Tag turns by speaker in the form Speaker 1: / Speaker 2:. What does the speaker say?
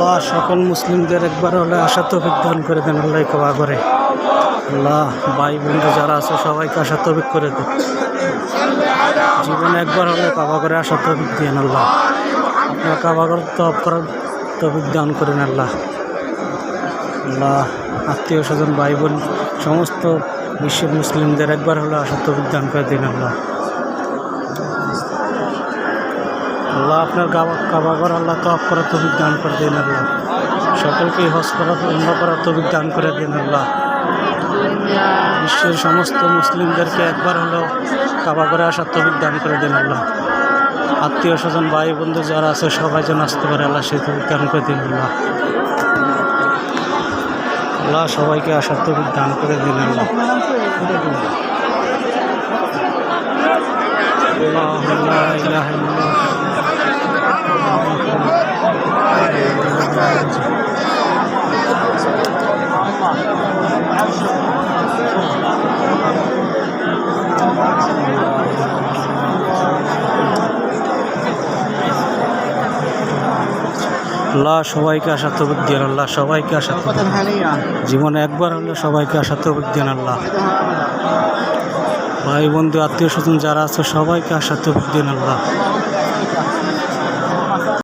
Speaker 1: আল্লাহ সকল মুসলিমদের একবার হলে আশা তৌফিক দান করে দেন আল্লাহ কাবা করে। আল্লাহ ভাই বন্ধু যারা আছে সবাইকে আশা তৌফিক করে দেন। জীবনে একবার হলে কাবা করে আশা তৌফিক দেন আল্লাহ। আপনার কাবা করে তওয়াফ করার তৌফিক দান করেন আল্লাহ। আল্লাহ আত্মীয় স্বজন ভাই বোন সমস্ত বিশ্বের মুসলিমদের একবার হলে আশা তৌফিক দান করে দিন আল্লাহ। আল্লাহ আপনার কাবা ঘর আল্লাহ তওয়াফ করার তৌফিক দান করে দিন আল্লাহ। সকলকেই হজ করার উমরা করার তৌফিক দান করে দিন আল্লাহ। বিশ্বের সমস্ত মুসলিমদেরকে একবার হলেও কাবা ঘরে আসার তৌফিক দান করে দিন আল্লাহ। আত্মীয় স্বজন ভাই বন্ধু যারা আছে সবাই যেন আসতে পারে আল্লাহ সেই তৌফিক দান করে দিন আল্লাহ। আল্লাহ সবাইকে আসার তৌফিক দান করে দিন আল্লাহ। আল্লাহ সবাইকে আশা তৌফিক দেন আল্লাহ। সবাইকে আশা তৌফিক জীবনে একবার হলে সবাইকে আশা তৌফিক দেন আল্লাহ। ভাই বন্ধু আত্মীয় স্বজন যারা আছে সবাইকে আশা তৌফিক দেন আল্লাহ।